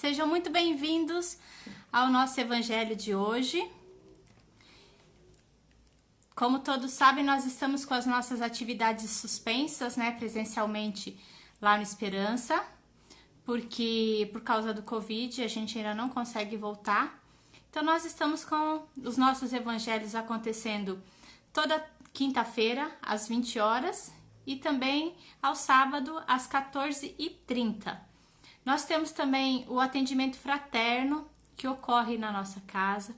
Sejam muito bem-vindos ao nosso evangelho de hoje. Como todos sabem, nós estamos com as nossas atividades suspensas, presencialmente lá no Esperança, porque por causa do Covid a gente ainda não consegue voltar. Então nós estamos com os nossos evangelhos acontecendo toda quinta-feira às 20 horas e também ao sábado às 14h30. Nós temos também o atendimento fraterno que ocorre na nossa casa.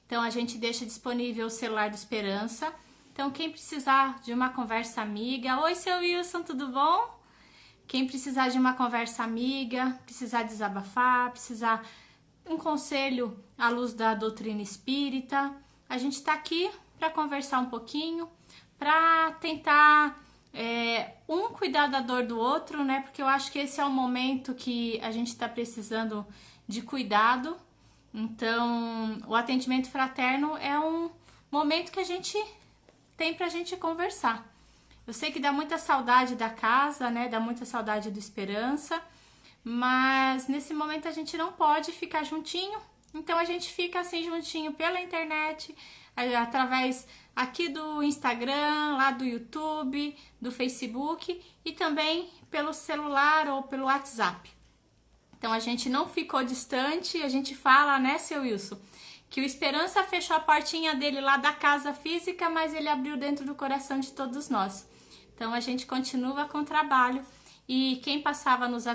Então a gente deixa disponível o celular do Esperança. Então quem precisar de uma conversa amiga, oi seu Wilson, tudo bom? Quem precisar de uma conversa amiga, precisar desabafar, precisar um conselho à luz da doutrina espírita, a gente está aqui para conversar um pouquinho, para tentar um cuidar da dor do outro, porque eu acho que esse é o momento que a gente está precisando de cuidado. Então, o atendimento fraterno é um momento que a gente tem pra gente conversar. Eu sei que dá muita saudade da casa, dá muita saudade do Esperança, mas nesse momento a gente não pode ficar juntinho, então a gente fica assim juntinho pela internet, através aqui do Instagram, lá do YouTube, do Facebook e também pelo celular ou pelo WhatsApp. Então a gente não ficou distante, a gente fala, seu Wilson, que o Esperança fechou a portinha dele lá da casa física, mas ele abriu dentro do coração de todos nós. Então a gente continua com o trabalho e quem passava nos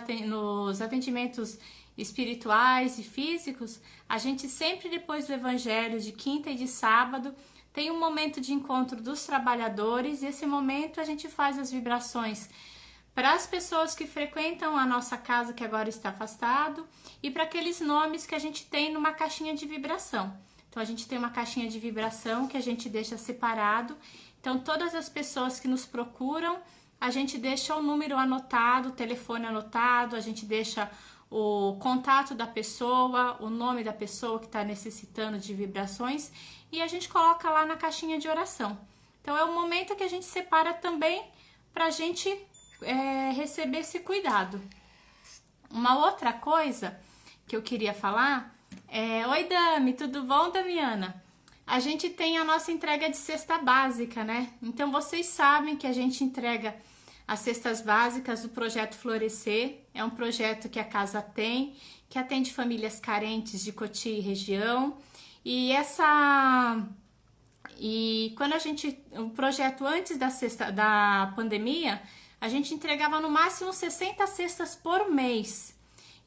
atendimentos espirituais e físicos, a gente sempre depois do evangelho de quinta e de sábado tem um momento de encontro dos trabalhadores e esse momento a gente faz as vibrações para as pessoas que frequentam a nossa casa que agora está afastado e para aqueles nomes que a gente tem numa caixinha de vibração. Então a gente tem uma caixinha de vibração que a gente deixa separado. Então todas as pessoas que nos procuram, a gente deixa o número anotado, o telefone anotado, a gente deixa o contato da pessoa, o nome da pessoa que está necessitando de vibrações e a gente coloca lá na caixinha de oração. Então é o momento que a gente separa também para a gente receber esse cuidado. Uma outra coisa que eu queria falar é... Oi, Dami, tudo bom, Damiana? A gente tem a nossa entrega de cesta básica, Então vocês sabem que a gente entrega as cestas básicas do Projeto Florescer. É um projeto que a casa tem, que atende famílias carentes de Cotia e região. E quando o projeto antes da pandemia, a gente entregava no máximo 60 cestas por mês.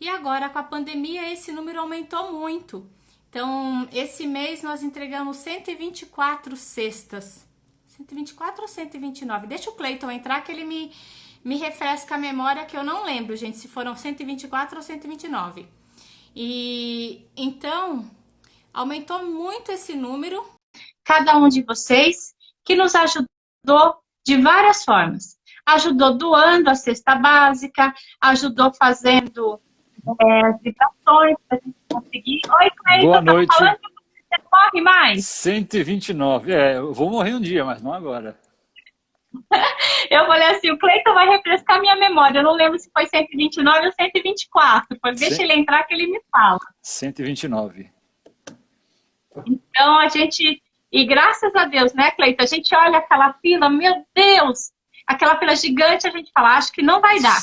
E agora, com a pandemia, esse número aumentou muito. Então, esse mês nós entregamos 124 cestas. 124 ou 129? Deixa o Cleiton entrar que ele me refresca a memória, que eu não lembro, gente, se foram 124 ou 129. E então, aumentou muito esse número. Cada um de vocês que nos ajudou de várias formas. Ajudou doando a cesta básica, ajudou fazendo as vibrações para a gente conseguir. Oi, Cleiton, boa noite. Falando que você morre mais? 129. Eu vou morrer um dia, mas não agora. Eu falei assim, o Cleiton vai refrescar minha memória. Eu não lembro se foi 129 ou 124. Deixa ele entrar que ele me fala. 129. Então, e graças a Deus, Cleiton? A gente olha aquela fila, meu Deus! Aquela fila gigante, a gente fala, acho que não vai dar.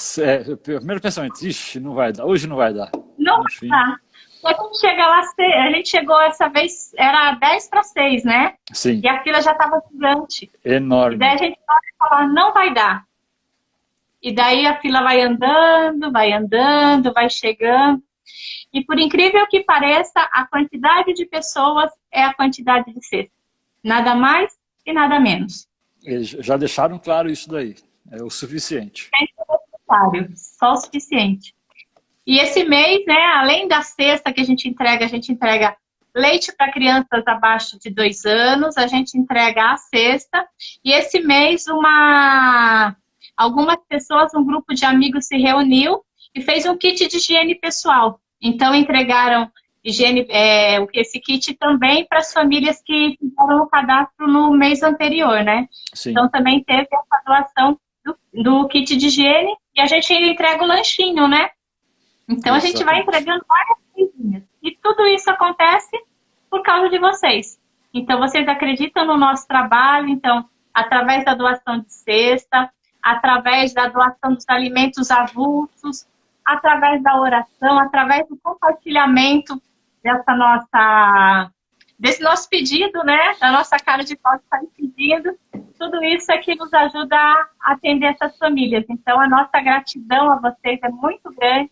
O primeiro pensamento, ixi, não vai dar, hoje não vai dar. Não vai dar. Quando a gente chega lá, a gente chegou essa vez, era 10:06, Sim. E a fila já estava gigante. Enorme. E daí a gente fala, não vai dar. E daí a fila vai andando, vai chegando. E por incrível que pareça, a quantidade de pessoas é a quantidade de cestas. Nada mais e nada menos. Eles já deixaram claro isso daí. É o suficiente. Só o suficiente. E esse mês, além da cesta que a gente entrega leite para crianças abaixo de 2 anos, a gente entrega a cesta. E esse mês, algumas pessoas, um grupo de amigos se reuniu e fez um kit de higiene pessoal. Então, entregaram esse kit também para as famílias que fizeram o cadastro no mês anterior, Sim. Então, também teve essa doação do kit de higiene e a gente ainda entrega o lanchinho, Então a gente vai Exatamente. entregando várias coisinhas. E tudo isso acontece por causa de vocês. Então vocês acreditam no nosso trabalho, então através da doação de cesta, através da doação dos alimentos avulsos, através da oração, através do compartilhamento desse nosso pedido, né? Da nossa cara de pau que está pedindo. Tudo isso é que nos ajuda a atender essas famílias. Então, a nossa gratidão a vocês é muito grande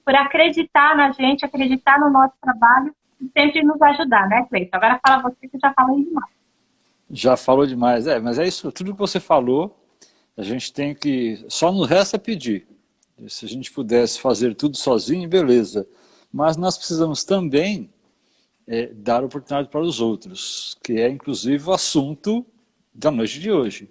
por acreditar na gente, acreditar no nosso trabalho e sempre nos ajudar, né, Cleiton? Agora fala você que já falou demais. Já falou demais. Mas é isso, tudo que você falou, a gente tem que... Só nos resta pedir. Se a gente pudesse fazer tudo sozinho, beleza. Mas nós precisamos também dar oportunidade para os outros, que é inclusive o assunto da noite de hoje.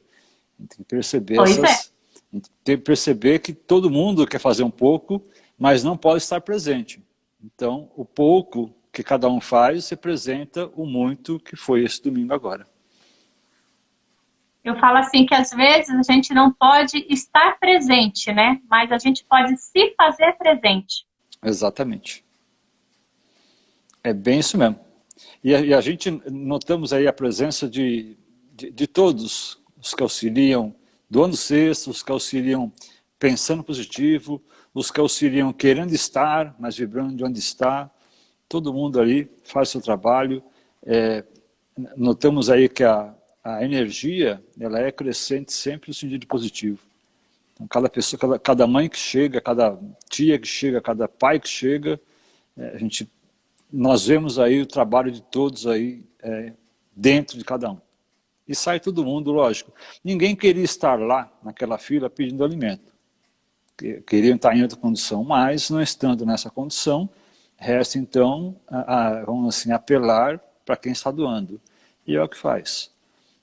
A gente tem que perceber a gente tem que perceber que todo mundo quer fazer um pouco, mas não pode estar presente. Então, o pouco que cada um faz representa o muito que foi esse domingo agora. Eu falo assim que às vezes a gente não pode estar presente, né? Mas a gente pode se fazer presente. Exatamente. É bem isso mesmo. E a gente notamos aí a presença de todos os que auxiliam doando cesta, os que auxiliam pensando positivo, os que auxiliam querendo estar, mas vibrando de onde está. Todo mundo ali faz seu trabalho. Notamos aí que a energia ela é crescente sempre no sentido positivo. Então, cada pessoa, cada mãe que chega, cada tia que chega, cada pai que chega, nós vemos aí o trabalho de todos aí dentro de cada um. E sai todo mundo, lógico. Ninguém queria estar lá, naquela fila, pedindo alimento. Queriam estar em outra condição, mas não estando nessa condição, resta então, vamos assim, apelar para quem está doando. E é o que faz.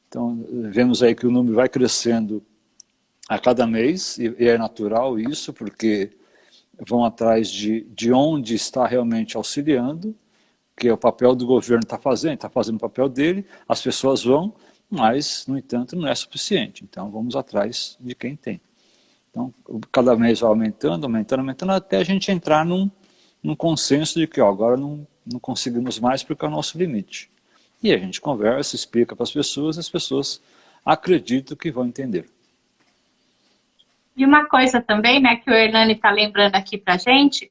Então, vemos aí que o número vai crescendo a cada mês, e é natural isso, porque vão atrás de onde está realmente auxiliando, que é o papel do governo está fazendo o papel dele, as pessoas vão, mas, no entanto, não é suficiente. Então, vamos atrás de quem tem. Então, cada mês vai aumentando, até a gente entrar num consenso de que agora não conseguimos mais porque é o nosso limite. E a gente conversa, explica para as pessoas acreditam que vão entender. E uma coisa também, né, que o Hernani está lembrando aqui para a gente,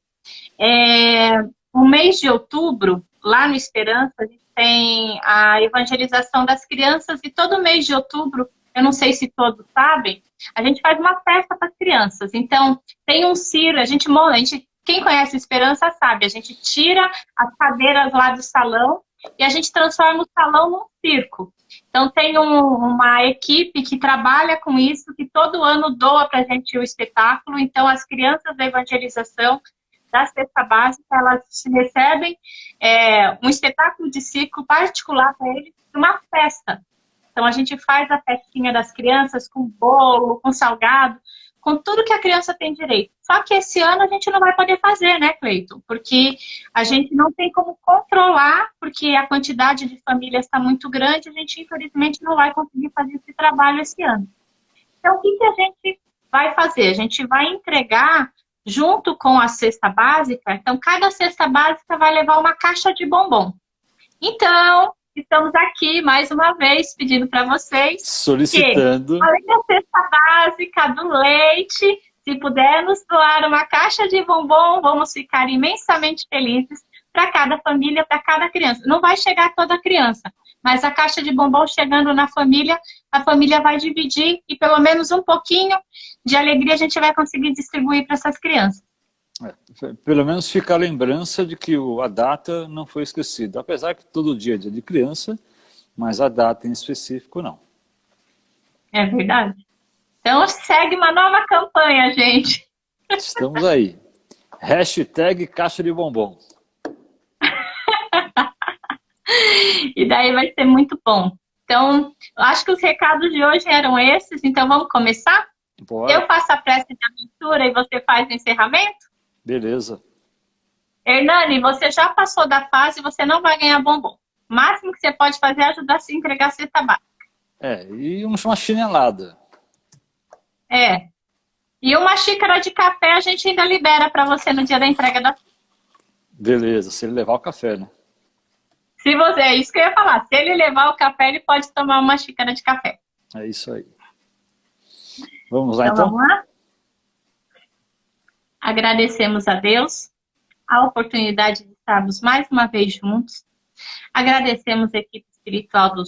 o mês de outubro, lá no Esperança, a gente tem a evangelização das crianças e todo mês de outubro, eu não sei se todos sabem, a gente faz uma festa para as crianças. Então, tem um circo, quem conhece Esperança sabe, a gente tira as cadeiras lá do salão e a gente transforma o salão num circo. Então, tem uma equipe que trabalha com isso, que todo ano doa para a gente o espetáculo. Então, as crianças da evangelização da cesta básica, elas recebem um espetáculo de circo particular para eles, uma festa. Então, a gente faz a festinha das crianças com bolo, com salgado, com tudo que a criança tem direito. Só que esse ano a gente não vai poder fazer, né, Cleiton? Porque a gente não tem como controlar, porque a quantidade de famílias está muito grande, a gente, infelizmente, não vai conseguir fazer esse trabalho esse ano. Então, o que a gente vai fazer? A gente vai entregar, junto com a cesta básica, então, cada cesta básica vai levar uma caixa de bombom. Então, estamos aqui, mais uma vez, pedindo para vocês solicitando que, além da cesta básica, do leite, se puder nos doar uma caixa de bombom, vamos ficar imensamente felizes para cada família, para cada criança. Não vai chegar toda criança, mas a caixa de bombom chegando na família, a família vai dividir e pelo menos um pouquinho de alegria a gente vai conseguir distribuir para essas crianças. Pelo menos fica a lembrança de que a data não foi esquecida. Apesar que todo dia é dia de criança, mas a data em específico não. É verdade. Então segue uma nova campanha, gente. Estamos aí. Hashtag caixa de bombom. E daí vai ser muito bom. Então, acho que os recados de hoje eram esses, então vamos começar? Bora. Eu faço a prece de abertura e você faz o encerramento? Beleza. Hernani, você já passou da fase, você não vai ganhar bombom. O máximo que você pode fazer é ajudar a se entregar a cesta básica. E uma chinelada. E uma xícara de café a gente ainda libera para você no dia da entrega da... Beleza, se ele levar o café, né? Se você, é isso que eu ia falar. Se ele levar o café, ele pode tomar uma xícara de café. É isso aí. Vamos lá, Então então? vamos lá? Agradecemos a Deus a oportunidade de estarmos mais uma vez juntos. Agradecemos a equipe espiritual do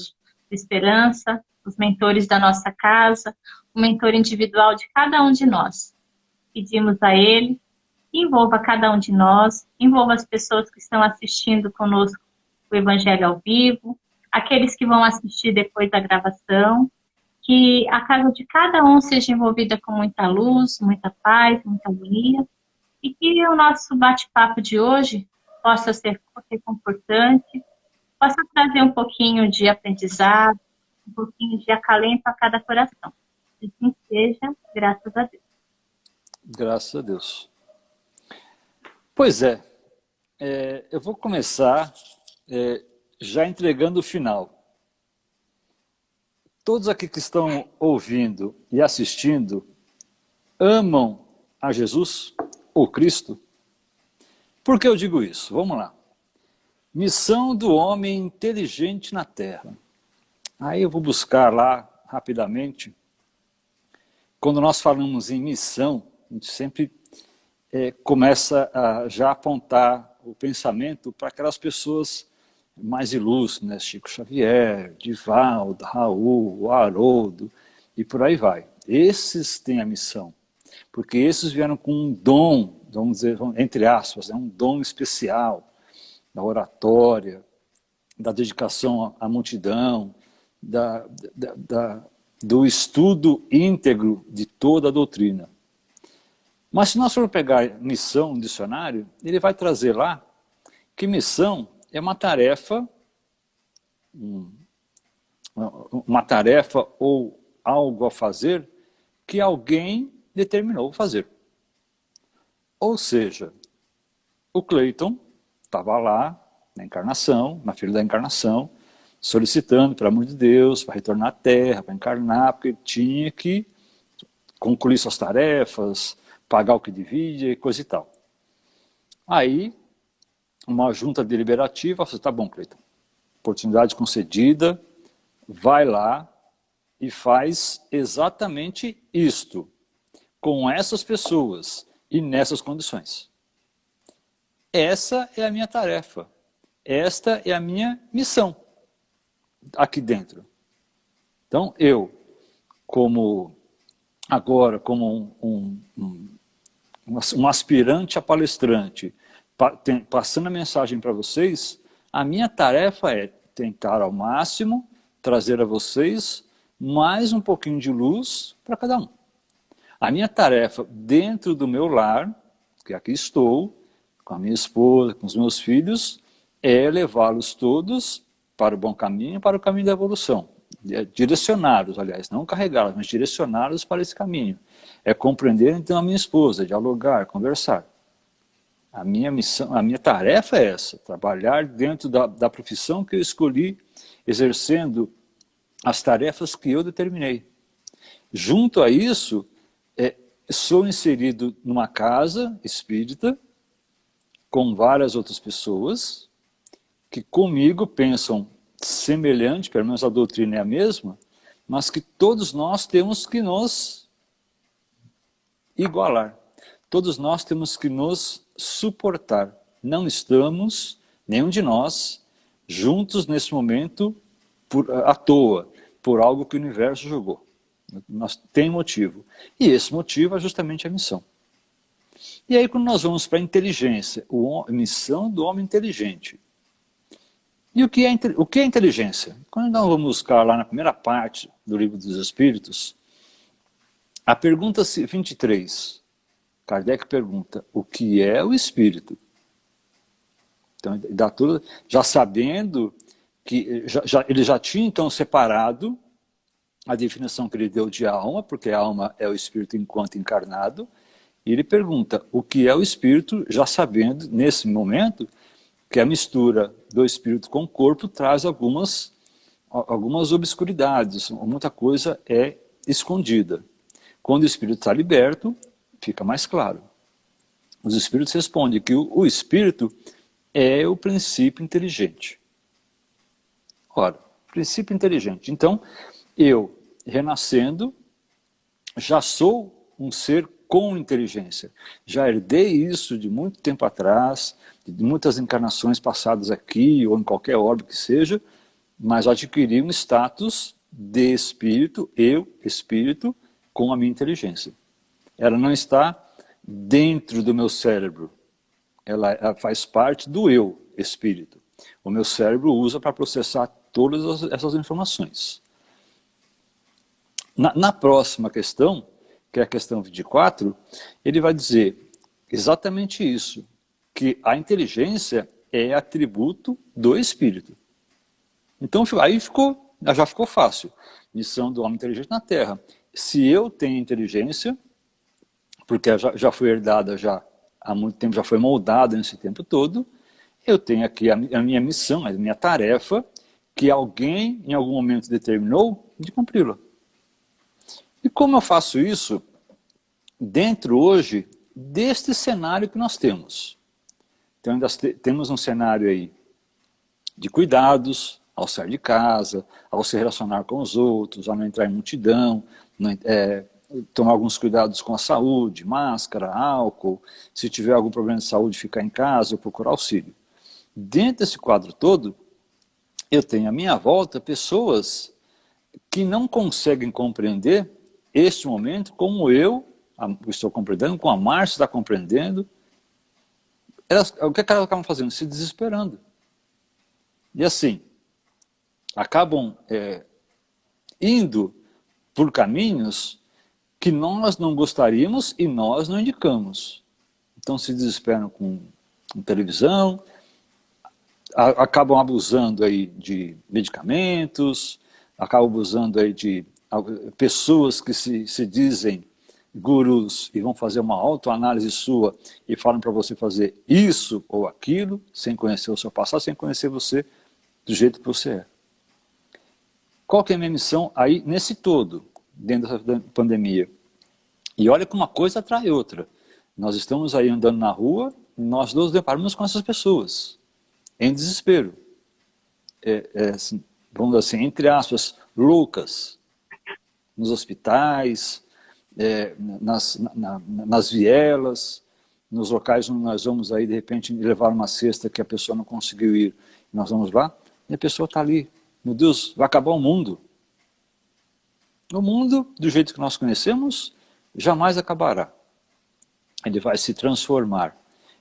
Esperança, os mentores da nossa casa, o mentor individual de cada um de nós. Pedimos a ele que envolva cada um de nós, envolva as pessoas que estão assistindo conosco o Evangelho ao vivo, aqueles que vão assistir depois da gravação, que a casa de cada um seja envolvida com muita luz, muita paz, muita harmonia, e que o nosso bate-papo de hoje possa ser reconfortante, possa trazer um pouquinho de aprendizado, um pouquinho de acalento a cada coração. Que assim seja, graças a Deus. Graças a Deus. Pois é, eu vou começar já entregando o final. Todos aqui que estão ouvindo e assistindo amam a Jesus, ou Cristo? Por que eu digo isso? Vamos lá. Missão do homem inteligente na Terra. Aí eu vou buscar lá rapidamente. Quando nós falamos em missão, a gente sempre começa a já apontar o pensamento para aquelas pessoas mais ilustres, né? Chico Xavier, Divaldo, Raul, Haroldo e por aí vai. Esses têm a missão, porque esses vieram com um dom, vamos dizer, entre aspas, um dom especial da oratória, da dedicação à multidão, do estudo íntegro de toda a doutrina. Mas se nós formos pegar missão no dicionário, ele vai trazer lá que missão é uma tarefa ou algo a fazer que alguém determinou fazer. Ou seja, o Cleiton estava lá na encarnação, na fila da encarnação, solicitando, pelo amor de Deus, para retornar à Terra, para encarnar, porque tinha que concluir suas tarefas, pagar o que devia e coisa e tal. Aí, uma junta deliberativa falou, tá bom, Cleiton, oportunidade concedida, vai lá e faz exatamente isto, com essas pessoas e nessas condições. Essa é a minha tarefa, esta é a minha missão aqui dentro. Então, eu, como um aspirante a palestrante, passando a mensagem para vocês, a minha tarefa é tentar ao máximo trazer a vocês mais um pouquinho de luz para cada um. A minha tarefa dentro do meu lar, que aqui estou, com a minha esposa, com os meus filhos, é levá-los todos para o bom caminho, para o caminho da evolução. Direcioná-los, aliás, não carregá-los, mas direcioná-los para esse caminho. É compreender então a minha esposa, dialogar, conversar. A minha missão, a minha tarefa é essa, trabalhar dentro da profissão que eu escolhi, exercendo as tarefas que eu determinei. Junto a isso, sou inserido numa casa espírita, com várias outras pessoas, que comigo pensam semelhante, pelo menos a doutrina é a mesma, mas que todos nós temos que nos igualar. Todos nós temos que nos suportar. Não estamos, nenhum de nós, juntos nesse momento à toa, por algo que o universo jogou. Tem motivo. E esse motivo é justamente a missão. E aí quando nós vamos para a inteligência, a missão do homem inteligente. E o que é inteligência? Quando nós vamos buscar lá na primeira parte do Livro dos Espíritos, a pergunta 23, Kardec pergunta, o que é o espírito? Então, dá tudo, já sabendo que ele já tinha então separado a definição que ele deu de alma, porque a alma é o espírito enquanto encarnado, e ele pergunta o que é o espírito, já sabendo, nesse momento, que a mistura do espírito com o corpo traz algumas obscuridades, muita coisa é escondida. Quando o espírito está liberto, fica mais claro. Os espíritos respondem que o espírito é o princípio inteligente. Ora, princípio inteligente. Então, eu, renascendo, já sou um ser com inteligência. Já herdei isso de muito tempo atrás, de muitas encarnações passadas aqui, ou em qualquer órbita que seja, mas adquiri um status de espírito, eu, espírito, com a minha inteligência. Ela não está dentro do meu cérebro. Ela faz parte do eu, espírito. O meu cérebro usa para processar todas essas informações. Na próxima questão, que é a questão 24, ele vai dizer exatamente isso, que a inteligência é atributo do espírito. Então aí já ficou fácil. Missão do homem inteligente na Terra. Se eu tenho inteligência, porque já foi herdada já há muito tempo, já foi moldada nesse tempo todo, eu tenho aqui a minha missão, a minha tarefa, que alguém em algum momento determinou de cumpri-la. E como eu faço isso? Dentro hoje deste cenário que nós temos. Então ainda temos um cenário aí de cuidados ao sair de casa, ao se relacionar com os outros, ao não entrar em multidão, tomar alguns cuidados com a saúde, máscara, álcool, se tiver algum problema de saúde, ficar em casa ou procurar auxílio. Dentro desse quadro todo, eu tenho à minha volta pessoas que não conseguem compreender este momento como eu estou compreendendo, como a Márcia está compreendendo. O que elas acabam fazendo? Se desesperando. E assim, acabam indo por caminhos que nós não gostaríamos e nós não indicamos. Então se desesperam com televisão, acabam abusando aí de medicamentos, acabam abusando aí de pessoas que se dizem gurus e vão fazer uma autoanálise sua e falam para você fazer isso ou aquilo, sem conhecer o seu passado, sem conhecer você do jeito que você é. Qual que é a minha missão aí nesse todo, dentro da pandemia? E olha que uma coisa atrai outra. Nós estamos aí andando na rua, nós nos deparamos com essas pessoas, em desespero. Assim, vamos dizer assim, entre aspas, loucas, nos hospitais, nas vielas, nos locais onde nós vamos aí, de repente, levar uma cesta que a pessoa não conseguiu ir, nós vamos lá, e a pessoa está ali. Meu Deus, vai acabar o mundo. O mundo, do jeito que nós conhecemos, jamais acabará. Ele vai se transformar.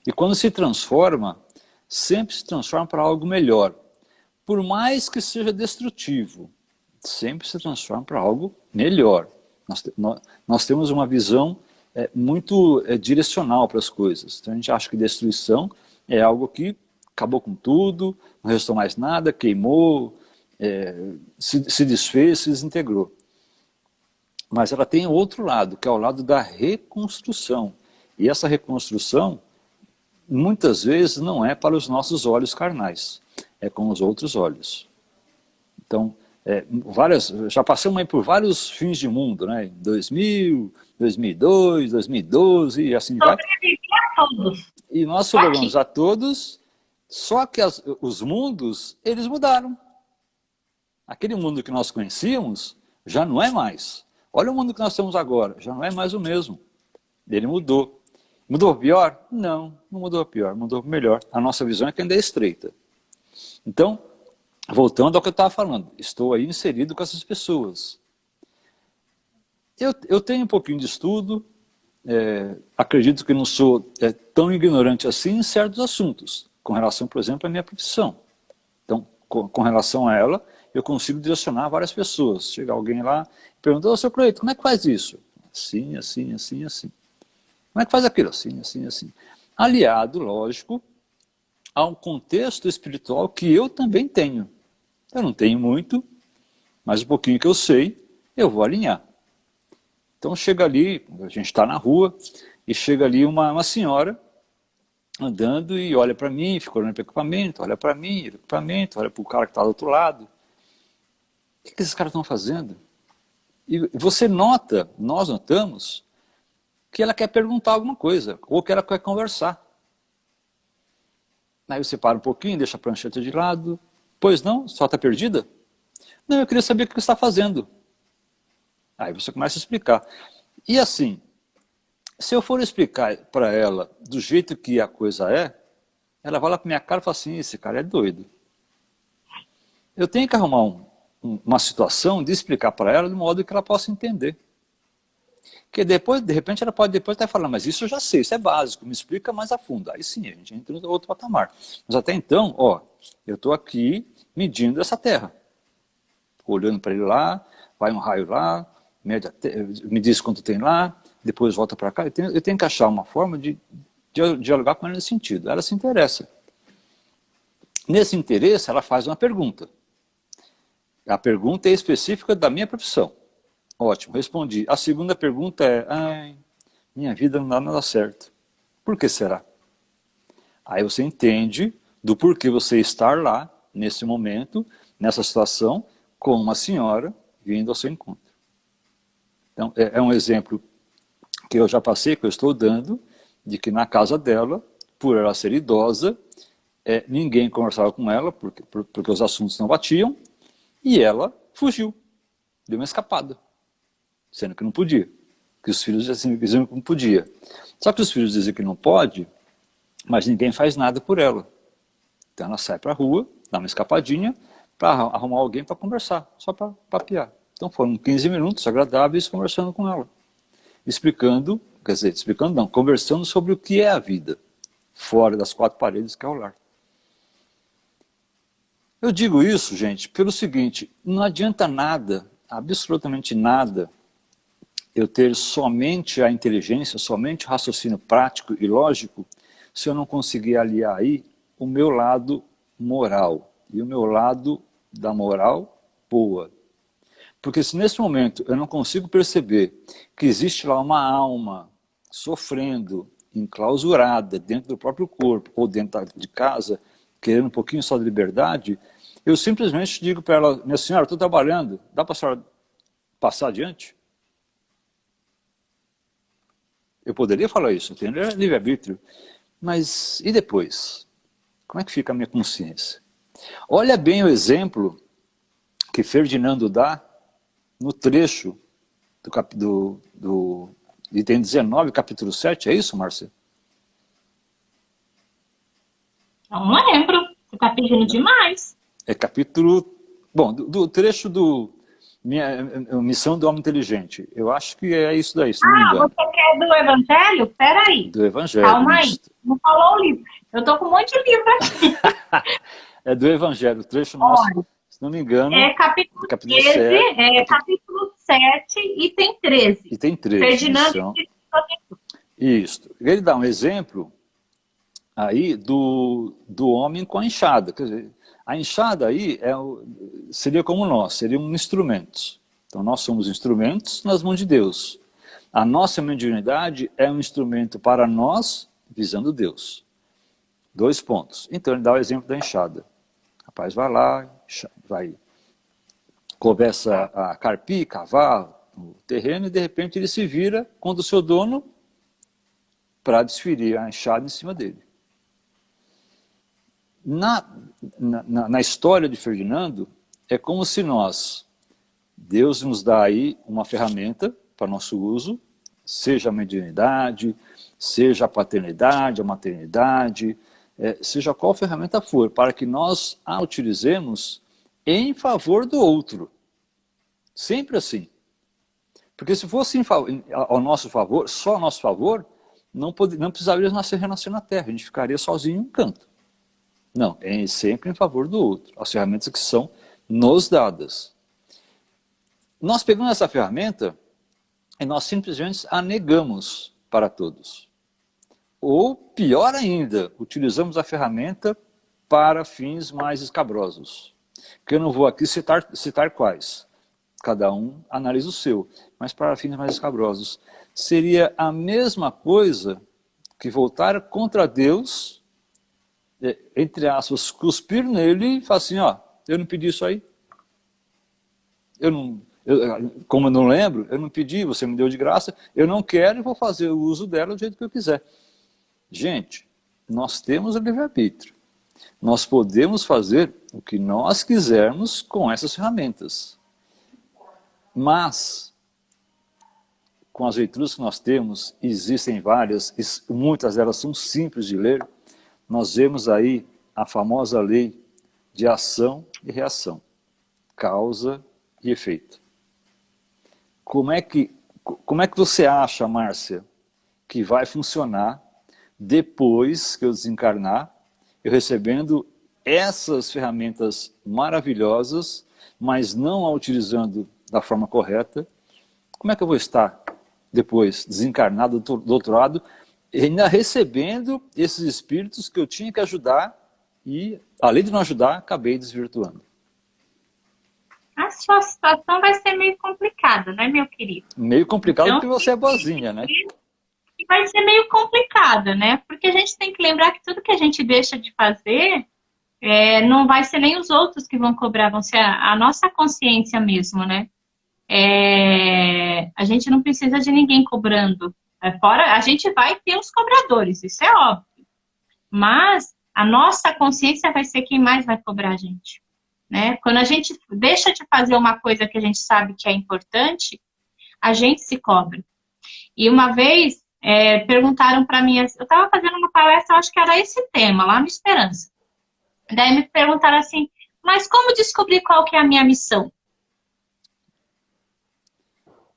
E quando se transforma, sempre se transforma para algo melhor. Por mais que seja destrutivo, sempre se transforma para algo melhor. Nós temos uma visão muito direcional para as coisas. Então a gente acha que destruição é algo que acabou com tudo, não restou mais nada, queimou, se desfez, se desintegrou. Mas ela tem outro lado, que é o lado da reconstrução. E essa reconstrução, muitas vezes, não é para os nossos olhos carnais, é com os outros olhos. Então, já passamos aí por vários fins de mundo, né? 2000, 2002, 2012 e assim vai. A todos. E nós sobrevivemos a todos, só que os mundos, eles mudaram. Aquele mundo que nós conhecíamos já não é mais. Olha o mundo que nós temos agora, já não é mais o mesmo. Ele mudou. Mudou pior? Não, não mudou pior, mudou melhor. A nossa visão é que ainda é estreita. Então, voltando ao que eu estava falando, estou aí inserido com essas pessoas. Eu tenho um pouquinho de estudo, acredito que não sou tão ignorante assim em certos assuntos, com relação, por exemplo, à minha profissão. Então, com relação a ela, eu consigo direcionar várias pessoas. Chega alguém lá e pergunta, ô, seu Cleito, como é que faz isso? Assim, assim, assim, assim. Como é que faz aquilo? Assim, assim, assim. Aliado, lógico, a um contexto espiritual que eu também tenho. Eu não tenho muito, mas um pouquinho que eu sei, eu vou alinhar. Então chega ali, a gente está na rua, e chega ali uma senhora andando e olha para mim, fica olhando para o equipamento, olha para mim, olha para o cara que está do outro lado. O que esses caras estão fazendo? E você nota, nós notamos, que ela quer perguntar alguma coisa, ou que ela quer conversar. Aí você para um pouquinho, deixa a prancheta de lado. Pois não? Só está perdida? Não, eu queria saber o que você está fazendo. Aí você começa a explicar. E assim, se eu for explicar para ela do jeito que a coisa é, ela vai lá para minha cara e fala assim, esse cara é doido. Eu tenho que arrumar uma situação de explicar para ela de modo que ela possa entender. Porque depois, de repente, ela pode depois até falar, mas isso eu já sei, isso é básico, me explica mais a fundo. Aí sim, a gente entra em outro patamar. Mas até então, ó, eu estou aqui medindo essa terra. Olhando para ele lá, vai um raio lá, me diz quanto tem lá, depois volta para cá. Eu tenho que achar uma forma de dialogar com ela nesse sentido. Ela se interessa. Nesse interesse, ela faz uma pergunta. A pergunta é específica da minha profissão. Ótimo, respondi. A segunda pergunta é, ai, minha vida não dá nada certo. Por que será? Aí você entende do porquê você estar lá, nesse momento, nessa situação, com uma senhora vindo ao seu encontro. Então, é um exemplo que eu já passei, que eu estou dando, de que na casa dela, por ela ser idosa, ninguém conversava com ela, porque os assuntos não batiam, e ela fugiu, deu uma escapada. Sendo que não podia, que os filhos diziam que não podia. Só que os filhos dizem que não pode, mas ninguém faz nada por ela. Então ela sai para a rua, dá uma escapadinha, para arrumar alguém para conversar, só para papear. Então foram 15 minutos agradáveis conversando com ela. Conversando sobre o que é a vida, fora das quatro paredes que é o lar. Eu digo isso, gente, pelo seguinte, não adianta nada, absolutamente nada, eu ter somente a inteligência, somente o raciocínio prático e lógico, se eu não conseguir aliar aí o meu lado moral e o meu lado da moral boa. Porque se nesse momento eu não consigo perceber que existe lá uma alma sofrendo, enclausurada dentro do próprio corpo ou dentro de casa, querendo um pouquinho só de liberdade, eu simplesmente digo para ela, minha senhora, eu estou trabalhando, dá para a senhora passar adiante? Eu poderia falar isso, eu tenho livre-arbítrio, mas e depois? Como é que fica a minha consciência? Olha bem o exemplo que Ferdinando dá no trecho do item 19, capítulo 7, é isso, Márcia? Não lembro, você está pedindo demais. É capítulo, bom, do trecho do Missão do Homem Inteligente. Eu acho que é isso daí, se não me engano. Você quer do Evangelho? Peraí. Do Evangelho. Calma aí, não falou o livro. Eu estou com um monte de livro aqui. É do Evangelho, o trecho nosso, se não me engano. É capítulo 13, 7, capítulo 7, item 13. Item 13. Ferdinando. Isso. Ele dá um exemplo aí do homem com a enxada. Quer dizer, a enxada aí seria como nós, seriam instrumentos. Então nós somos instrumentos nas mãos de Deus. A nossa mediunidade é um instrumento para nós, visando Deus. 2 pontos. Então ele dá o exemplo da enxada. O rapaz vai lá, começa a carpir, cavar o terreno e de repente ele se vira contra o seu dono para desferir a enxada em cima dele. Na história de Ferdinando, é como se Deus nos dá aí uma ferramenta para nosso uso, seja a mediunidade, seja a paternidade, a maternidade, seja qual ferramenta for, para que nós a utilizemos em favor do outro. Sempre assim. Porque se fosse ao nosso favor, só ao nosso favor, não precisaria renascer na Terra, a gente ficaria sozinho em um canto. Não, é sempre em favor do outro. As ferramentas que são nos dadas. Nós pegamos essa ferramenta e nós simplesmente a negamos para todos. Ou, pior ainda, utilizamos a ferramenta para fins mais escabrosos. Que eu não vou aqui citar quais. Cada um analisa o seu. Mas para fins mais escabrosos. Seria a mesma coisa que voltar contra Deus, entre aspas, cuspir nele e falar assim, ó, eu não pedi isso aí. Como eu não lembro, eu não pedi, você me deu de graça, eu não quero e vou fazer o uso dela do jeito que eu quiser. Gente, nós temos o livre-arbítrio. Nós podemos fazer o que nós quisermos com essas ferramentas. Mas, com as leituras que nós temos, existem várias, e muitas delas são simples de ler, nós vemos aí a famosa lei de ação e reação, causa e efeito. Como é que você acha, Márcia, que vai funcionar depois que eu desencarnar, eu recebendo essas ferramentas maravilhosas, mas não a utilizando da forma correta? Como é que eu vou estar depois, desencarnado do outro lado, ainda recebendo esses espíritos que eu tinha que ajudar e, além de não ajudar, acabei desvirtuando? A sua situação vai ser meio complicada, né, meu querido? Meio complicado Então, porque você é boazinha, né? vai ser meio complicada, né? Porque a gente tem que lembrar que tudo que a gente deixa de fazer não vai ser nem os outros que vão cobrar, vão ser a nossa consciência mesmo, né? A gente não precisa de ninguém cobrando. Fora, a gente vai ter os cobradores, isso é óbvio. Mas a nossa consciência vai ser quem mais vai cobrar a gente, né? Quando a gente deixa de fazer uma coisa que a gente sabe que é importante, a gente se cobra. E uma vez perguntaram para mim, eu estava fazendo uma palestra, acho que era esse tema, lá no Esperança. Daí me perguntaram assim, mas como descobrir qual que é a minha missão?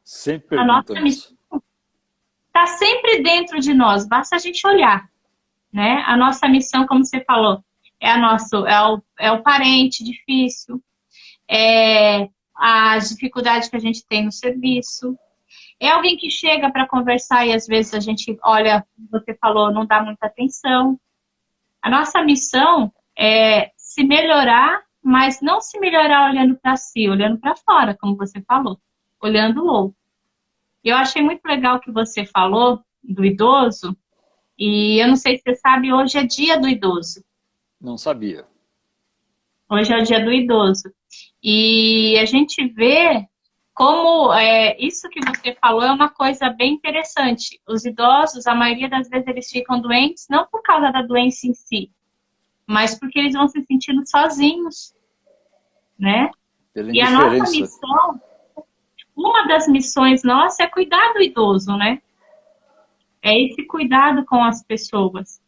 Sempre A nossa perguntam missão isso. está sempre dentro de nós, basta a gente olhar, né? A nossa missão, como você falou, é o parente difícil, as dificuldades que a gente tem no serviço, é alguém que chega para conversar e às vezes a gente olha, você falou, não dá muita atenção. A nossa missão é se melhorar, mas não se melhorar olhando para si, olhando para fora, como você falou, olhando o outro. Eu achei muito legal o que você falou do idoso, e eu não sei se você sabe, hoje é dia do idoso. Não sabia. Hoje é o dia do idoso. E a gente vê como isso que você falou é uma coisa bem interessante. Os idosos, a maioria das vezes, eles ficam doentes, não por causa da doença em si, mas porque eles vão se sentindo sozinhos, né? Pela E a nossa indiferença. missão, uma das missões nossa é cuidar do idoso, né? É esse cuidado com as pessoas.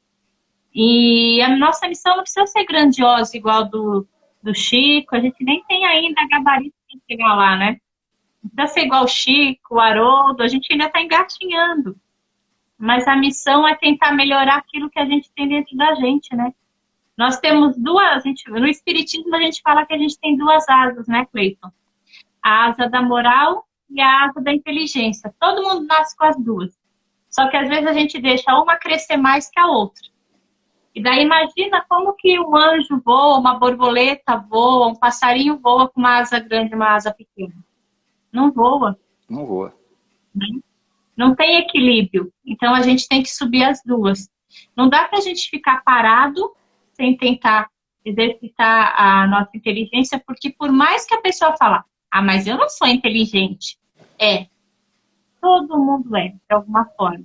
E a nossa missão não precisa ser grandiosa, igual do Chico, a gente nem tem ainda gabarito para chegar lá, né? Não precisa ser igual o Chico, o Haroldo, a gente ainda está engatinhando. Mas a missão é tentar melhorar aquilo que a gente tem dentro da gente, né? Nós temos no Espiritismo a gente fala que a gente tem duas asas, né, Cleiton? A asa da moral e a asa da inteligência. Todo mundo nasce com as duas. Só que às vezes a gente deixa uma crescer mais que a outra. E daí imagina como que um anjo voa, uma borboleta voa, um passarinho voa com uma asa grande e uma asa pequena. Não voa. Não voa. Não tem equilíbrio. Então a gente tem que subir as duas. Não dá pra gente ficar parado sem tentar exercitar a nossa inteligência, porque por mais que a pessoa fala, mas eu não sou inteligente. Todo mundo de alguma forma.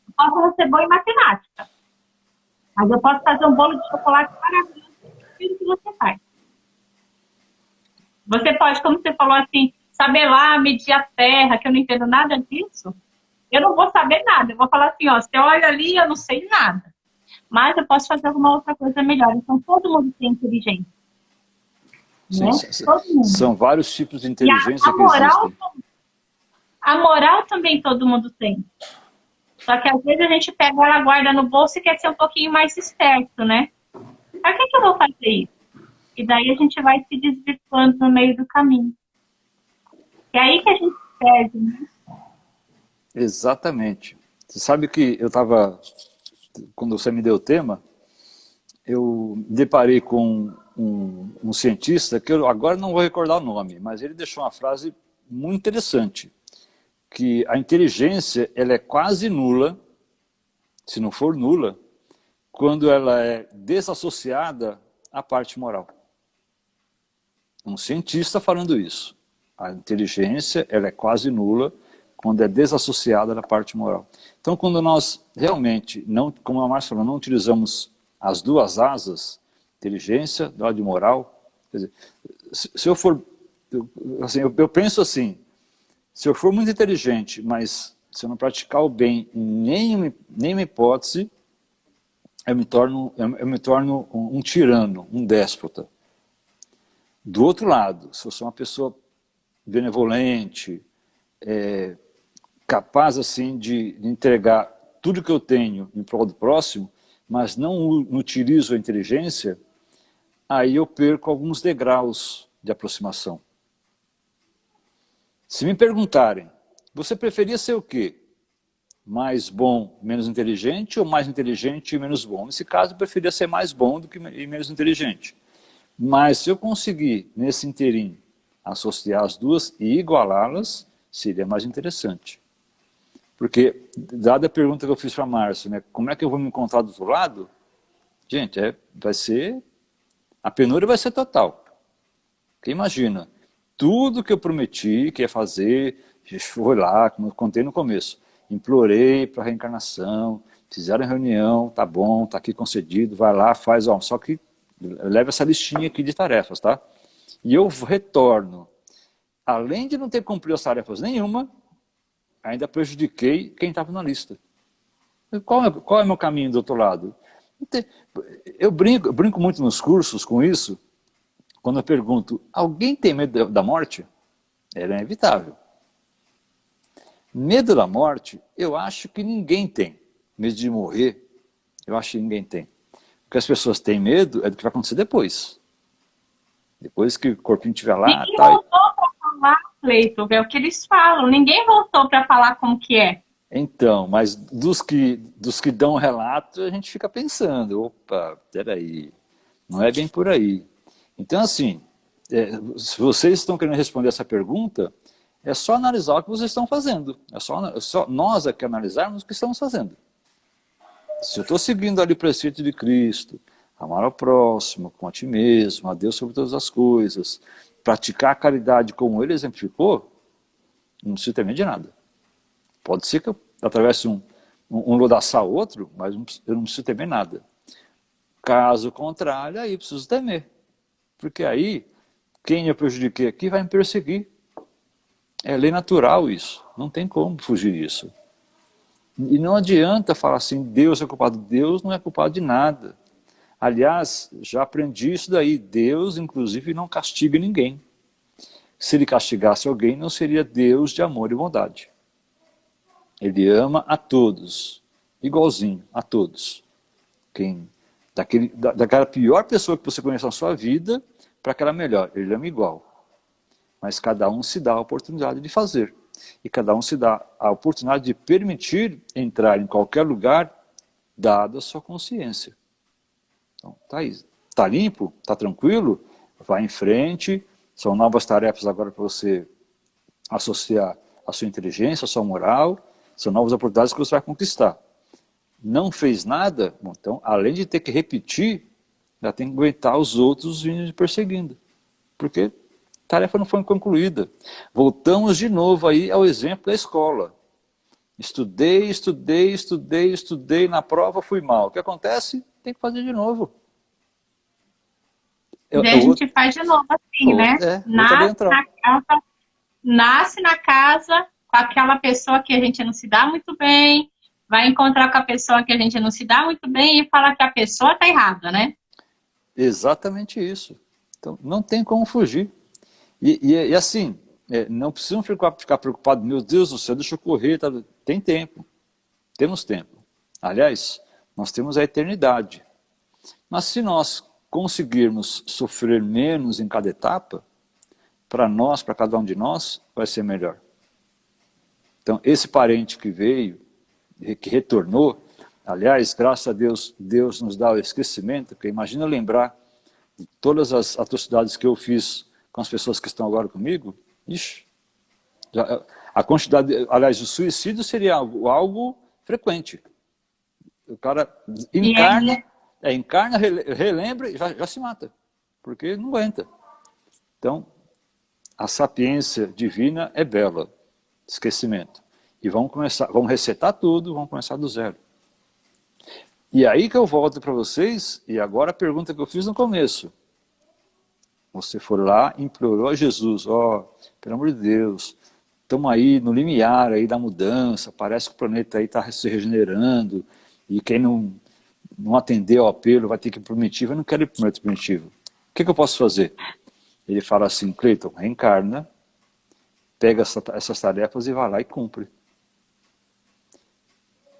Eu posso não ser boa em matemática, mas eu posso fazer um bolo de chocolate maravilhoso do que você faz. Você pode, como você falou assim, saber lá, medir a terra, que eu não entendo nada disso. Eu não vou saber nada. Eu vou falar assim, você olha ali, eu não sei nada. Mas eu posso fazer alguma outra coisa melhor. Então, todo mundo tem inteligência. Sim, né? Todo mundo. São vários tipos de inteligência que existem. A moral também todo mundo tem. Só que às vezes a gente pega ela, guarda no bolso e quer ser um pouquinho mais esperto, né? Pra que eu vou fazer isso? E daí a gente vai se desvirtuando no meio do caminho. É aí que a gente perde, né? Exatamente. Você sabe que eu estava, quando você me deu o tema, eu me deparei com um cientista, que eu agora não vou recordar o nome, mas ele deixou uma frase muito interessante, que a inteligência ela é quase nula, se não for nula, quando ela é desassociada à parte moral. Um cientista falando isso. A inteligência, ela é quase nula quando é desassociada da parte moral. Então, quando nós realmente, não, como a Márcia falou, não utilizamos as duas asas, inteligência, do lado de moral, quer dizer, se eu for, assim, eu penso assim, se eu for muito inteligente, mas se eu não praticar o bem em nenhuma hipótese, eu me torno um tirano, um déspota. Do outro lado, se eu sou uma pessoa benevolente, capaz assim de entregar tudo que eu tenho em prol do próximo, mas não utilizo a inteligência, aí eu perco alguns degraus de aproximação. Se me perguntarem, você preferia ser o quê? Mais bom, menos inteligente, ou mais inteligente e menos bom? Nesse caso, eu preferia ser mais bom do que e menos inteligente. Mas se eu conseguir, nesse inteirinho, associar as duas e igualá-las, seria mais interessante. Porque, dada a pergunta que eu fiz para a Márcia, né, como é que eu vou me encontrar do outro lado? Gente, vai ser... A penúria vai ser total. Porque imagina, tudo que eu prometi que ia fazer, foi lá, como eu contei no começo, implorei para a reencarnação, fizeram reunião, tá bom, tá aqui concedido, vai lá, faz, ó, só que leva essa listinha aqui de tarefas, tá? E eu retorno, além de não ter cumprido as tarefas nenhuma, ainda prejudiquei quem estava na lista. Qual é o meu caminho do outro lado? Eu brinco muito nos cursos com isso, quando eu pergunto, alguém tem medo da morte? Ela é inevitável. Medo da morte, eu acho que ninguém tem. Medo de morrer, eu acho que ninguém tem. O que as pessoas têm medo é do que vai acontecer depois. Depois que o corpinho estiver lá... Ninguém voltou para falar, Cleiton, é o que eles falam. Ninguém voltou para falar como que é. Então, mas dos que dão relato, a gente fica pensando, opa, peraí, não é bem por aí. Então, assim, se vocês estão querendo responder essa pergunta, é só analisar o que vocês estão fazendo. É só nós aqui analisarmos o que estamos fazendo. Se eu estou seguindo ali o preceito de Cristo, amar ao próximo, com a ti mesmo, a Deus sobre todas as coisas, praticar a caridade como ele exemplificou, não preciso temer de nada. Pode ser que eu atravesse um lodaçal outro, mas eu não preciso temer nada. Caso contrário, aí eu preciso temer. Porque aí, quem eu prejudiquei aqui vai me perseguir. É lei natural isso. Não tem como fugir disso. E não adianta falar assim, Deus é culpado. Deus não é culpado de nada. Aliás, já aprendi isso daí. Deus, inclusive, não castiga ninguém. Se ele castigasse alguém, não seria Deus de amor e bondade. Ele ama a todos, igualzinho a todos. Daquela pior pessoa que você conhece na sua vida, para aquela melhor. Ele ama igual. Mas cada um se dá a oportunidade de fazer. E cada um se dá a oportunidade de permitir entrar em qualquer lugar, dada a sua consciência. Então, tá aí. Tá limpo? Tá tranquilo? Vai em frente. São novas tarefas agora para você associar a sua inteligência, a sua moral. São novas oportunidades que você vai conquistar. Não fez nada? Bom, então, além de ter que repetir, já tem que aguentar os outros vindo perseguindo. Porque a tarefa não foi concluída. Voltamos de novo aí ao exemplo da escola. Estudei, na prova fui mal. O que acontece? Tem que fazer de novo. E a gente faz de novo assim, né? Nasce na casa com aquela pessoa que a gente não se dá muito bem, vai encontrar com a pessoa que a gente não se dá muito bem e fala que a pessoa está errada, né? Exatamente isso. Então, não tem como fugir. E assim, não precisam ficar preocupados, meu Deus do céu, deixa eu correr. Tá? Tem tempo. Temos tempo. Aliás, nós temos a eternidade. Mas se nós conseguirmos sofrer menos em cada etapa, para nós, para cada um de nós, vai ser melhor. Então, esse parente que veio, que retornou, aliás, graças a Deus, Deus nos dá o esquecimento, porque imagina lembrar de todas as atrocidades que eu fiz com as pessoas que estão agora comigo, ixi, a quantidade, aliás, o suicídio seria algo frequente. O cara encarna, relembra e já se mata, porque não aguenta. Então, a sapiência divina é bela. Esquecimento. E vamos resetar tudo, vamos começar do zero. E aí que eu volto para vocês, e agora a pergunta que eu fiz no começo. Você foi lá, implorou a Jesus, pelo amor de Deus, estamos aí no limiar aí da mudança, parece que o planeta aí está se regenerando, e quem não atender ao apelo vai ter que ir para o primitivo. Eu não quero ir para o planeta primitivo. O que eu posso fazer? Ele fala assim, Cleiton, reencarna, pega essas tarefas e vai lá e cumpre.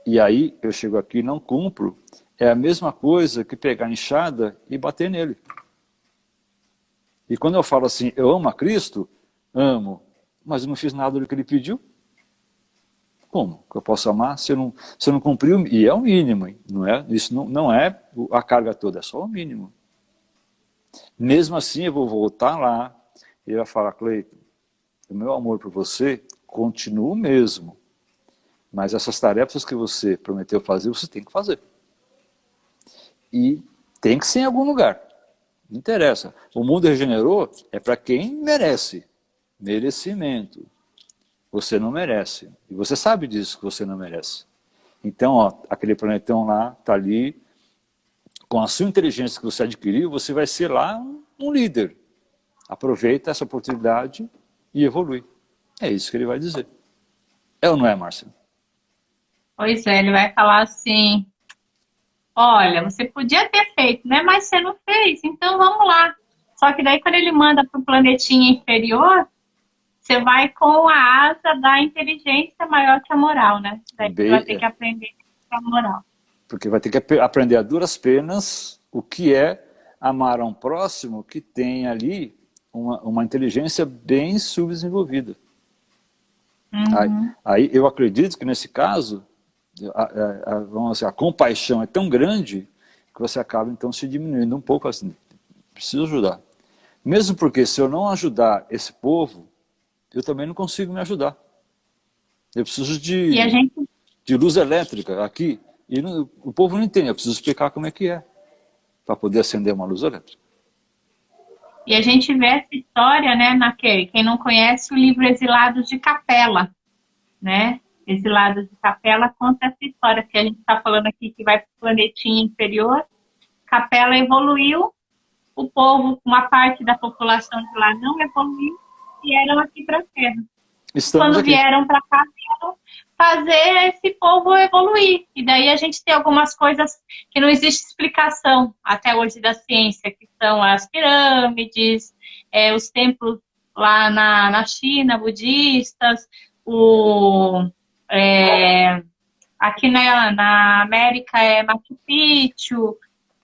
E aí eu chego aqui e não cumpro, é a mesma coisa que pegar a enxada e bater nele. E quando eu falo assim, eu amo a Cristo, amo, mas eu não fiz nada do que ele pediu. Como que eu posso amar se eu não cumprir? E é o mínimo, hein? Não é? Isso não é a carga toda, é só o mínimo. Mesmo assim, eu vou voltar lá e vai falar, Cleiton, o meu amor por você continua o mesmo, mas essas tarefas que você prometeu fazer, você tem que fazer. E tem que ser em algum lugar. Não interessa. O mundo regenerou é para quem merece. Merecimento. Você não merece. E você sabe disso, que você não merece. Então, aquele planetão lá, está ali, com a sua inteligência que você adquiriu, você vai ser lá um líder. Aproveita essa oportunidade e evolui. É isso que ele vai dizer. É ou não é, Márcia? Pois é, ele vai falar assim, olha, você podia ter feito, né? Mas você não fez, então vamos lá. Só que daí quando ele manda para o planetinha inferior, você vai com a asa da inteligência maior que a moral, né? Daí você vai ter que aprender a moral. Porque vai ter que aprender a duras penas o que é amar a um próximo que tem ali uma inteligência bem subdesenvolvida. Aí eu acredito que nesse caso, vamos dizer, a compaixão é tão grande que você acaba então se diminuindo um pouco assim. Preciso ajudar. Mesmo porque se eu não ajudar esse povo, eu também não consigo me ajudar. Eu preciso de luz elétrica aqui. E o povo não entende, eu preciso explicar como é que é, para poder acender uma luz elétrica. E a gente vê essa história, né, quem não conhece o livro Exilados de Capela, né? Exilados de Capela conta essa história que a gente está falando aqui, que vai para o planetinha inferior. Capela evoluiu, o povo, uma parte da população de lá não evoluiu, e vieram aqui para a Terra. Quando vieram para cá, vieram fazer esse povo evoluir. E daí a gente tem algumas coisas que não existe explicação até hoje da ciência, que são as pirâmides, os templos lá na China, budistas, aqui na América é Machu Picchu.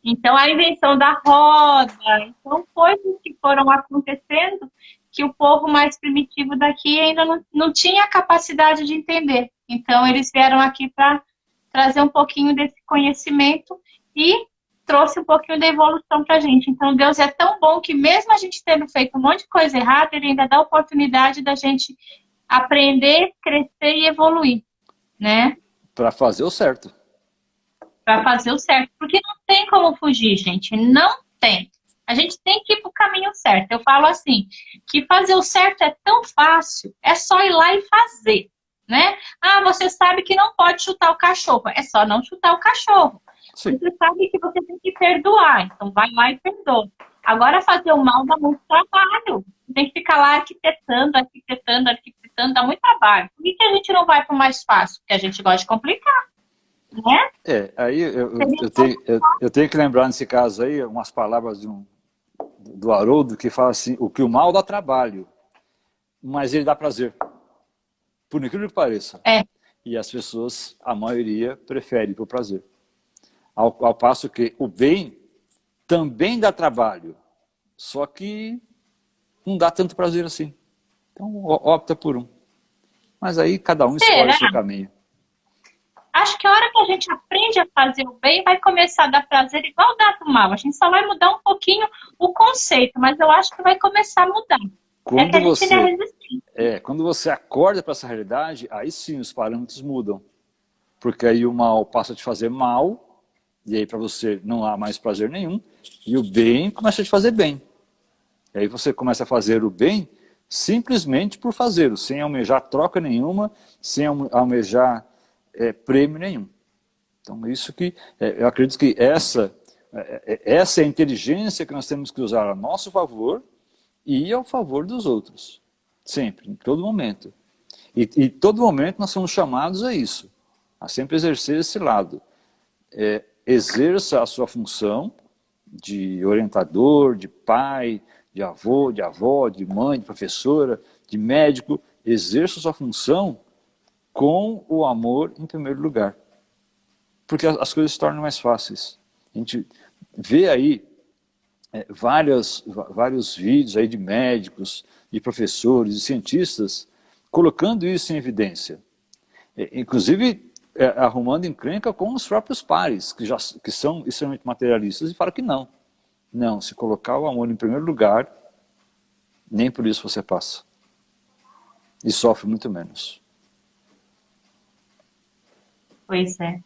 Então, a invenção da roda. Então, coisas que foram acontecendo que o povo mais primitivo daqui ainda não tinha a capacidade de entender. Então, eles vieram aqui para trazer um pouquinho desse conhecimento e trouxe um pouquinho da evolução para a gente. Então, Deus é tão bom que mesmo a gente tendo feito um monte de coisa errada, Ele ainda dá a oportunidade da gente aprender, crescer e evoluir, né? Para fazer o certo. Para fazer o certo. Porque não tem como fugir, gente. Não tem. A gente tem que ir para o caminho certo. Eu falo assim, que fazer o certo é tão fácil, é só ir lá e fazer, né? Ah, você sabe que não pode chutar o cachorro. É só não chutar o cachorro. Sim. Você sabe que você tem que perdoar, então vai lá e perdoa. Agora, fazer o mal dá muito trabalho. Tem que ficar lá arquitetando, dá muito trabalho. Por que a gente não vai para o mais fácil? Porque a gente gosta de complicar, né? Aí eu tenho que lembrar nesse caso aí umas palavras do Haroldo que fala assim, o que o mal dá trabalho, mas ele dá prazer. Por incrível que pareça. E as pessoas, a maioria, prefere o prazer. Ao passo que o bem também dá trabalho, só que não dá tanto prazer assim. Então opta por um. Mas aí cada um escolhe o seu caminho. Acho que a hora que a gente aprende a fazer o bem, vai começar a dar prazer igual dá do mal. A gente só vai mudar um pouquinho o conceito, mas eu acho que vai começar a mudar. Quando você acorda para essa realidade, aí sim os parâmetros mudam. Porque aí o mal passa a te fazer mal, e aí para você não há mais prazer nenhum, e o bem começa a te fazer bem. E aí você começa a fazer o bem simplesmente por fazê-lo, sem almejar troca nenhuma, sem almejar prêmio nenhum. Então, isso que eu acredito que essa é a inteligência que nós temos que usar a nosso favor e ao favor dos outros. Sempre, em todo momento. E todo momento nós somos chamados a isso, a sempre exercer esse lado. Exerça a sua função de orientador, de pai, de avô, de avó, de mãe, de professora, de médico. Exerça a sua função com o amor em primeiro lugar. Porque as coisas se tornam mais fáceis. A gente vê aí vários vídeos aí de médicos, de professores, de cientistas, colocando isso em evidência. Inclusive, arrumando encrenca com os próprios pares, que são extremamente materialistas, e falam que não. Não, se colocar o amor em primeiro lugar, nem por isso você passa. E sofre muito menos. Pois é.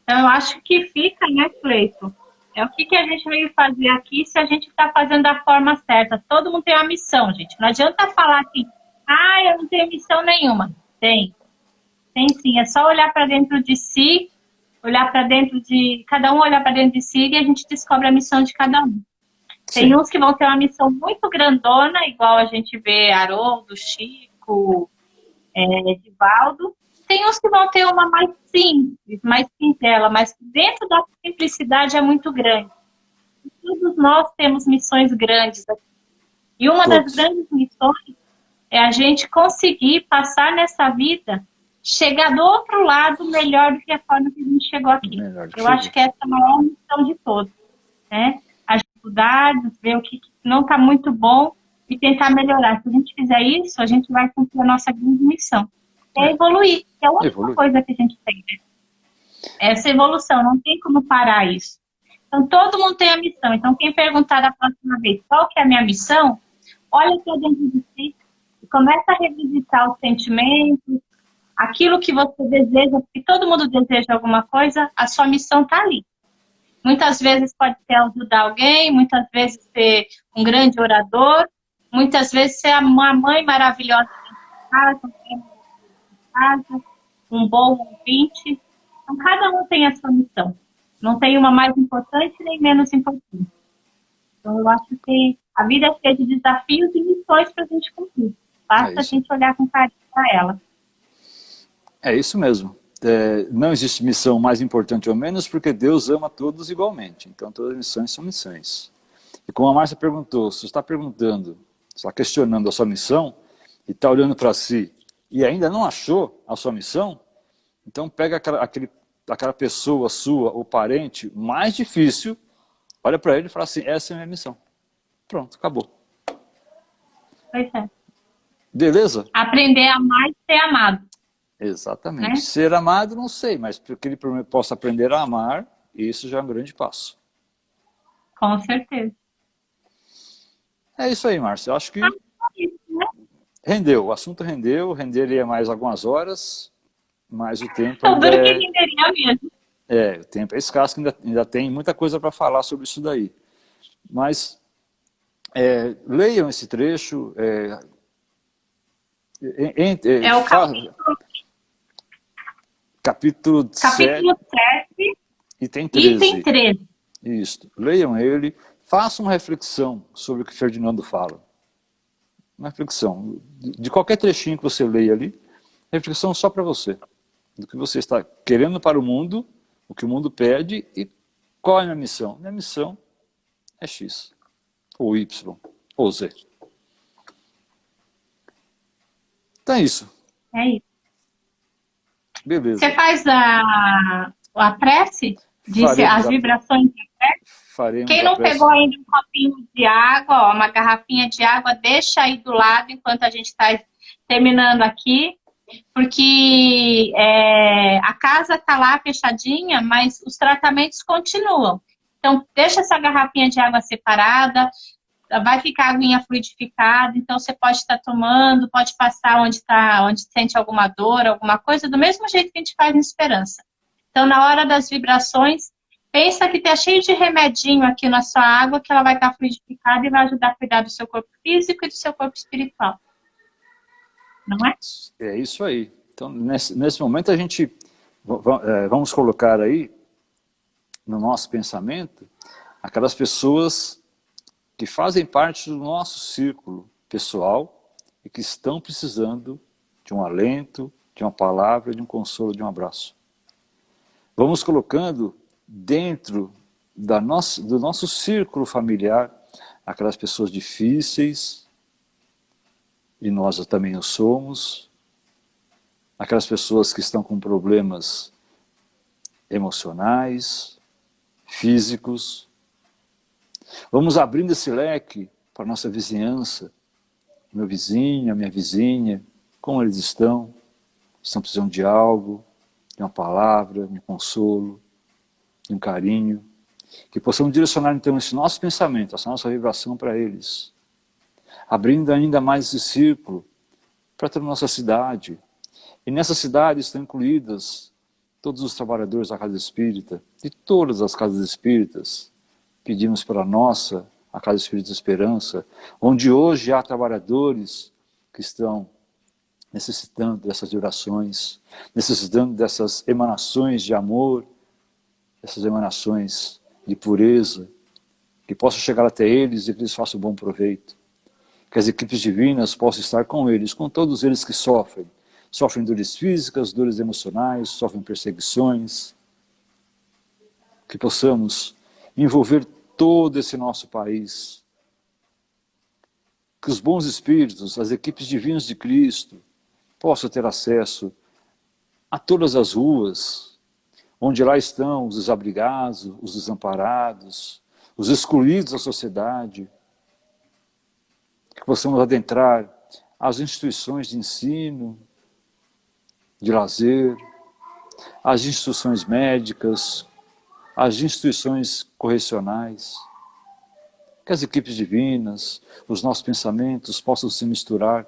Então, eu acho que fica, né, Cleito? O que a gente veio fazer aqui se a gente está fazendo da forma certa. Todo mundo tem uma missão, gente. Não adianta falar assim, eu não tenho missão nenhuma. Tem sim. É só olhar para dentro de si, olhar para dentro de... Cada um olhar para dentro de si e a gente descobre a missão de cada um. Sim. Tem uns que vão ter uma missão muito grandona, igual a gente vê Haroldo, Chico, Edivaldo. Tem uns que vão ter uma mais simples, mais singela, mas dentro da simplicidade é muito grande. E todos nós temos missões grandes aqui. E uma das grandes missões é a gente conseguir passar nessa vida, chegar do outro lado melhor do que a forma que a gente chegou aqui. Eu acho que essa é a maior missão de todos, né? As dificuldades, ver o que não está muito bom e tentar melhorar. Se a gente fizer isso, a gente vai cumprir a nossa grande missão. É evoluir, que é a única coisa que a gente tem. Essa evolução, não tem como parar isso. Então, todo mundo tem a missão. Então, quem perguntar da próxima vez qual que é a minha missão, olha para dentro de si e começa a revisitar os sentimentos, aquilo que você deseja, porque todo mundo deseja alguma coisa, a sua missão está ali. Muitas vezes pode ser ajudar alguém, muitas vezes ser um grande orador, muitas vezes ser uma mãe maravilhosa em casa, um bom ouvinte. Então, cada um tem a sua missão. Não tem uma mais importante nem menos importante. Então, eu acho que a vida é cheia de desafios e missões para a gente cumprir. Basta a gente olhar com carinho para ela. É isso mesmo. Não existe missão mais importante ou menos, porque Deus ama todos igualmente. Então, todas as missões são missões. E como a Márcia perguntou, se você está perguntando, está questionando a sua missão, e está olhando para si, e ainda não achou a sua missão, então pega aquela pessoa sua ou parente mais difícil, olha para ele e fala assim, essa é a minha missão. Pronto, acabou. Pois é. Beleza? Aprender a amar e ser amado. Exatamente. Né? Ser amado, não sei, mas que ele possa aprender a amar, isso já é um grande passo. Com certeza. É isso aí, Márcia. Eu acho que rendeu, o assunto renderia mais algumas horas, mas o tempo ainda que renderia mesmo. O tempo é escasso, ainda tem muita coisa para falar sobre isso daí. Mas leiam esse trecho. É o capítulo 7 e tem 13. Item 13. Isso. Leiam ele, façam uma reflexão sobre o que Ferdinando fala. Uma reflexão. De qualquer trechinho que você leia ali, reflexão só para você. Do que você está querendo para o mundo, o que o mundo pede e qual é a minha missão. Minha missão é X, ou Y, ou Z. Então é isso. É isso. Beleza. Você faz a prece? As vibrações da prece? Faremos. Quem não pegou ainda um copinho de água, uma garrafinha de água, deixa aí do lado enquanto a gente está terminando aqui. Porque a casa está lá fechadinha, mas os tratamentos continuam. Então, deixa essa garrafinha de água separada, vai ficar a aguinha fluidificada, então você pode estar tomando, pode passar onde sente alguma dor, alguma coisa, do mesmo jeito que a gente faz em Esperança. Então, na hora das vibrações, Pensa que tá cheio de remedinho aqui na sua água, que ela vai estar fluidificada e vai ajudar a cuidar do seu corpo físico e do seu corpo espiritual. Não é? É isso aí. Então, nesse momento, a gente vamos colocar aí no nosso pensamento aquelas pessoas que fazem parte do nosso círculo pessoal e que estão precisando de um alento, de uma palavra, de um consolo, de um abraço. Vamos colocando dentro do nosso círculo familiar aquelas pessoas difíceis, e nós também o somos, aquelas pessoas que estão com problemas emocionais, físicos. Vamos abrindo esse leque para a nossa vizinhança, meu vizinho, a minha vizinha, como eles estão precisando de algo, de uma palavra, de um consolo, de um carinho, que possamos direcionar então esse nosso pensamento, essa nossa vibração para eles, abrindo ainda mais esse círculo para toda a nossa cidade. E nessa cidade estão incluídas todos os trabalhadores da Casa Espírita, de todas as casas espíritas. Pedimos para a nossa, a Casa Espírita Esperança, onde hoje há trabalhadores que estão necessitando dessas orações, necessitando dessas emanações de amor, essas emanações de pureza, que possam chegar até eles e que eles façam bom proveito. Que as equipes divinas possam estar com eles, com todos eles que sofrem. Sofrem dores físicas, dores emocionais, sofrem perseguições. Que possamos envolver todo esse nosso país. Que os bons espíritos, as equipes divinas de Cristo, possam ter acesso a todas as ruas, onde lá estão os desabrigados, os desamparados, os excluídos da sociedade. Que possamos adentrar as instituições de ensino, de lazer, as instituições médicas, as instituições correcionais. Que as equipes divinas, os nossos pensamentos possam se misturar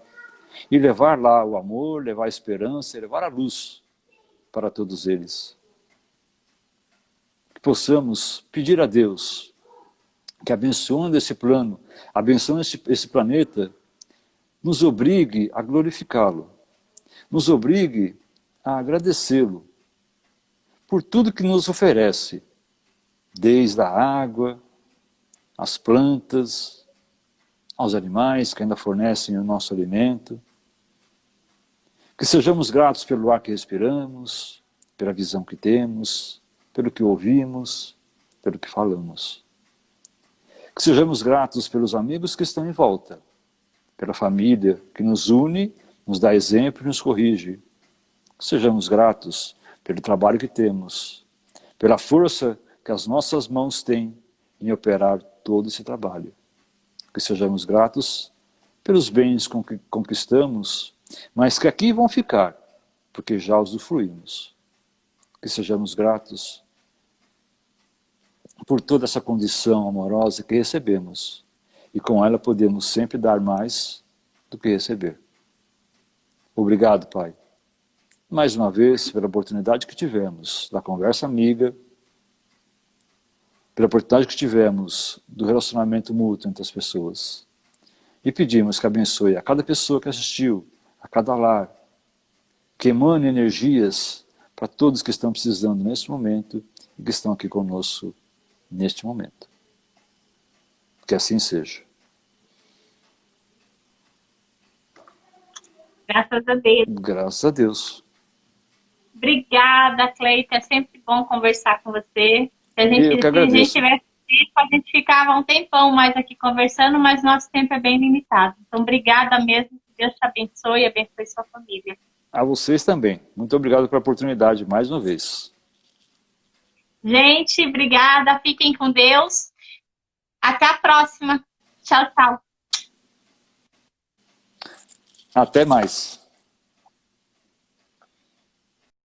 e levar lá o amor, levar a esperança e levar a luz para todos eles. Que possamos pedir a Deus que, abençoando esse plano, abençoando esse planeta, nos obrigue a glorificá-lo, nos obrigue a agradecê-lo por tudo que nos oferece, desde a água, as plantas, aos animais que ainda fornecem o nosso alimento. Que sejamos gratos pelo ar que respiramos, pela visão que temos, pelo que ouvimos, pelo que falamos. Que sejamos gratos pelos amigos que estão em volta, pela família que nos une, nos dá exemplo e nos corrige. Que sejamos gratos pelo trabalho que temos, pela força que as nossas mãos têm em operar todo esse trabalho. Que sejamos gratos pelos bens que conquistamos, mas que aqui vão ficar, porque já os usufruímos. Que sejamos gratos por toda essa condição amorosa que recebemos, e com ela podemos sempre dar mais do que receber. Obrigado, Pai, mais uma vez pela oportunidade que tivemos da conversa amiga, pela oportunidade que tivemos do relacionamento mútuo entre as pessoas. E pedimos que abençoe a cada pessoa que assistiu, a cada lar, que emane energias para todos que estão precisando neste momento e que estão aqui conosco neste momento. Que assim seja. Graças a Deus. Graças a Deus. Obrigada, Cleita. É sempre bom conversar com você. Se a gente tivesse tempo, a gente ficava um tempão mais aqui conversando, mas nosso tempo é bem limitado. Então, obrigada mesmo. Que Deus te abençoe e abençoe sua família. A vocês também. Muito obrigado pela oportunidade mais uma vez. Gente, obrigada. Fiquem com Deus. Até a próxima. Tchau, tchau. Até mais.